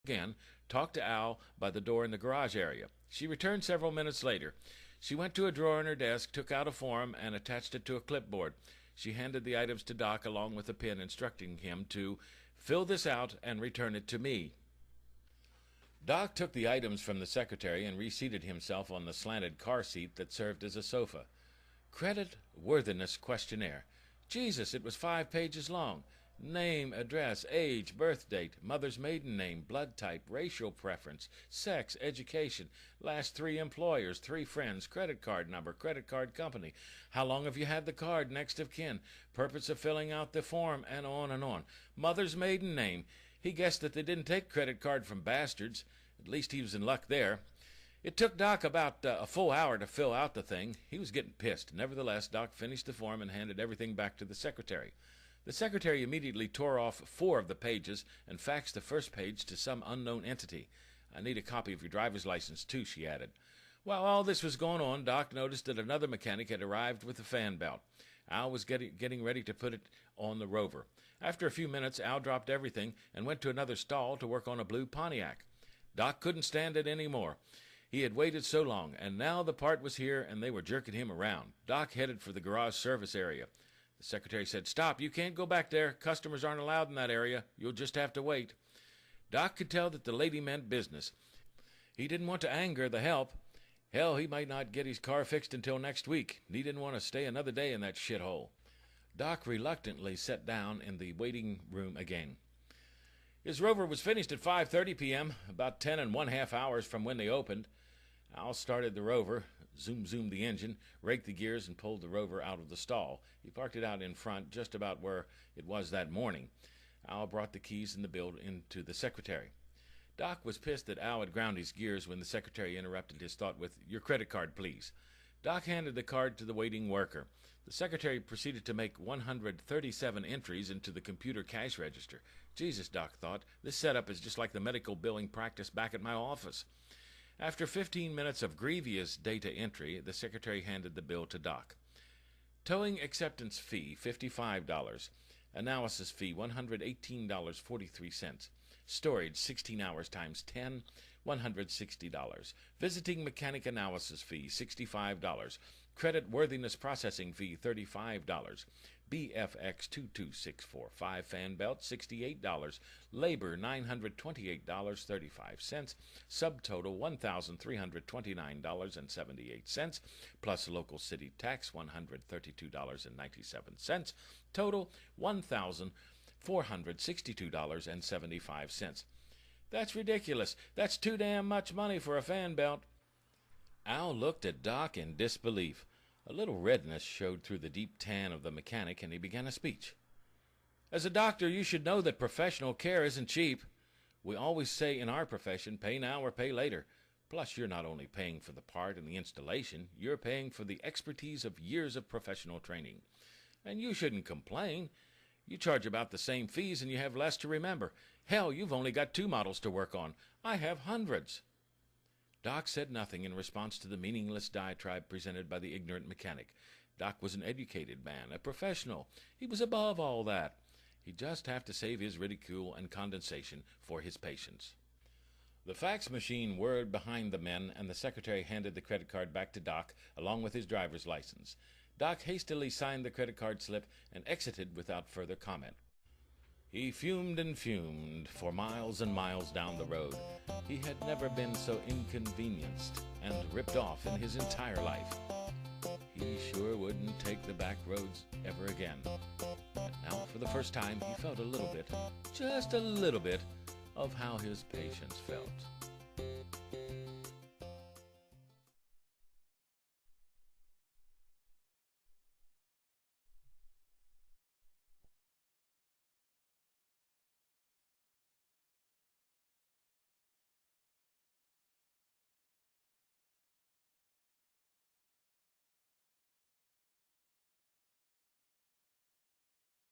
again, talked to Al by the door in the garage area. She returned several minutes later. She went to a drawer in her desk, took out a form, and attached it to a clipboard. She handed the items to Doc along with a pen, instructing him to fill this out and return it to me. Doc took the items from the secretary and reseated himself on the slanted car seat that served as a sofa. Credit worthiness questionnaire. Jesus, it was 5 pages long. Name, address, age, birth date, mother's maiden name, blood type, racial preference, sex, education, last 3 employers, 3 friends, credit card number, credit card company, how long have you had the card, next of kin, purpose of filling out the form, and on and on. Mother's maiden name. He guessed that they didn't take credit card from bastards. At least he was in luck there. It took Doc about a full hour to fill out the thing. He was getting pissed. Nevertheless, Doc finished the form and handed everything back to the secretary. The secretary immediately tore off 4 of the pages and faxed the first page to some unknown entity. I need a copy of your driver's license, too, she added. While all this was going on, Doc noticed that another mechanic had arrived with a fan belt. Al was getting ready to put it on the Rover. After a few minutes, Al dropped everything and went to another stall to work on a blue Pontiac. Doc couldn't stand it any more. He had waited so long, and now the part was here, and they were jerking him around. Doc headed for the garage service area. The secretary said, "Stop, you can't go back there. Customers aren't allowed in that area. You'll just have to wait." Doc could tell that the lady meant business. He didn't want to anger the help. Hell, he might not get his car fixed until next week. He didn't want to stay another day in that shithole. Doc reluctantly sat down in the waiting room again. His Rover was finished at 5:30 p.m., about 10 1/2 hours from when they opened. Al started the Rover, zoomed the engine, raked the gears, and pulled the Rover out of the stall. He parked it out in front, just about where it was that morning. Al brought the keys and the bill into the secretary. Doc was pissed that Al had ground his gears when the secretary interrupted his thought with, "Your credit card, please." Doc handed the card to the waiting worker. The secretary proceeded to make 137 entries into the computer cash register. Jesus, Doc thought, this setup is just like the medical billing practice back at my office. After 15 minutes of grievous data entry, the secretary handed the bill to Doc. Towing acceptance fee, $55. Analysis fee, $118.43. Storage, 16 hours times 10, $160. Visiting mechanic analysis fee, $65. Credit worthiness processing fee, $35. BFX 22645 fan belt, $68. Labor, $928.35. Subtotal, $1,329.78, plus local city tax, $132.97. Total, $1,462.75. That's ridiculous. That's too damn much money for a fan belt. Al looked at Doc in disbelief. A little redness showed through the deep tan of the mechanic, and he began a speech. "As a doctor, you should know that professional care isn't cheap. We always say in our profession, pay now or pay later. Plus, you're not only paying for the part and the installation, you're paying for the expertise of years of professional training. And you shouldn't complain. You charge about the same fees and you have less to remember. Hell, you've only got 2 models to work on. I have hundreds." Doc said nothing in response to the meaningless diatribe presented by the ignorant mechanic. Doc was an educated man, a professional. He was above all that. He'd just have to save his ridicule and condensation for his patients. The fax machine whirred behind the men, and the secretary handed the credit card back to Doc, along with his driver's license. Doc hastily signed the credit card slip and exited without further comment. He fumed and fumed for miles and miles down the road. He had never been so inconvenienced and ripped off in his entire life. He sure wouldn't take the back roads ever again. And now, for the first time, he felt a little bit, just a little bit, of how his patients felt.